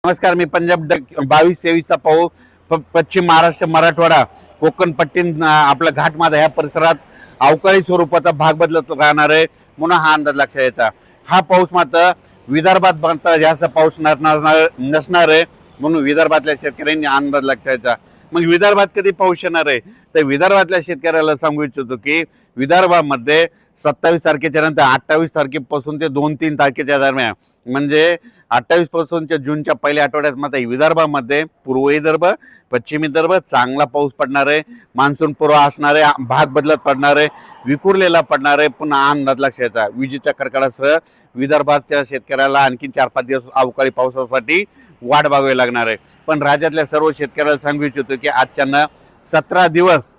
नमस्कार, मी पंजाब 22-23चा पाऊस पश्चिम महाराष्ट्र, मराठवाडा, कोकण पट्टी आपला घाटमाथा ह्या परिसरात अवकाळी स्वरूपाचा भाग बदलत राहणार आहे म्हणून हा अंदाज लक्षात येता। हा पाऊस मात्र विदर्भात मात्र जास्त पाऊस नसणार आहे म्हणून विदर्भातल्या शेतकऱ्यांनी अंदाज लक्षात येता। मग विदर्भात कधी पाऊस येणार आहे तर विदर्भातल्या शेतकऱ्याला सांगू इच्छितो की विदर्भामध्ये 27 तारखेच्या नंतर 28 तारखेपासून ते 2-3 तारखेच्या दरम्यान म्हणजे 28 पासूनच्या जूनच्या पहिल्या आठवड्यात मात्र विदर्भामध्ये पूर्व विदर्भ, पश्चिम विदर्भ चांगला पाऊस पडणार आहे। मान्सून पूर्व असणार आहे, भाग बदलत पडणार आहे, विखुरलेला पडणार आहे। पुन्हा अंदाज लक्षात येता विजेच्या कडकडासह विदर्भाच्या शेतकऱ्याला आणखी 4-5 दिवस अवकाळी पावसासाठी वाट बघावी लागणार आहे। पण राज्यातल्या सर्व शेतकऱ्याला सांगू इच्छितो की आजच्यानं 17 दिवस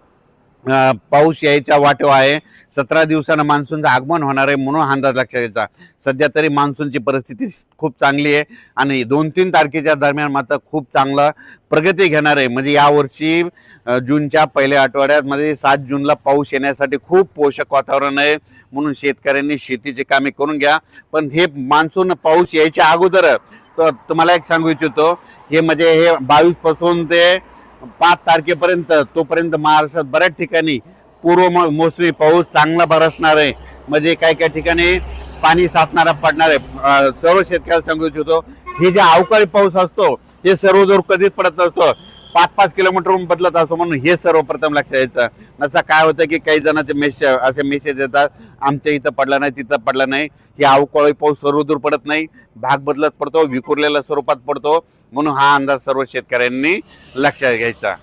पाऊस यायच्या वाटेवर आहे। 17 दिवसांना मान्सूनचं आगमन होणार आहे म्हणून अंदाज लक्षात येता। सध्या तरी मान्सूनची परिस्थिती खूप चांगली आहे आणि 2-3 तारखेच्या दरम्यान मात्र खूप चांगला प्रगती घेणार आहे। म्हणजे यावर्षी जूनच्या पहिल्या आठवड्यात मध्ये 7 जूनला पाऊस येण्यासाठी खूप पोषक वातावरण आहे म्हणून शेतकऱ्यांनी शेतीची कामे करून घ्या। पण हे मान्सून पाऊस यायच्या अगोदर तर तुम्हाला एक सांगू इच्छितो हे म्हणजे हे 22 पासून ते 5 तारखेपर्यंत तोपर्यंत महाराष्ट्रात बऱ्याच ठिकाणी पूर्व मोसमी पाऊस चांगला बरसणार आहे। म्हणजे काही ठिकाणी पाणी साचणारा पडणार आहे। सर्व शेतकऱ्याला सांगू इच्छितो हे जे अवकाळी पाऊस असतो हे सर्वजोर कधीच पडत नसतो, 5-5 किलोमीटरहून बदलत असतो म्हणून हे सर्वप्रथम लक्षात यायचं। नसा काय होतं की काही जणांचे असे मेसेज येतात आमच्या इथं पडला नाही तिथं पडला नाही। हे अवकाळी पाऊस सर्वदूर पडत नाही, भाग बदलत पडतो, विखुरलेल्या स्वरूपात पडतो म्हणून हा अंदाज सर्व शेतकऱ्यांनी लक्षात घ्यायचा।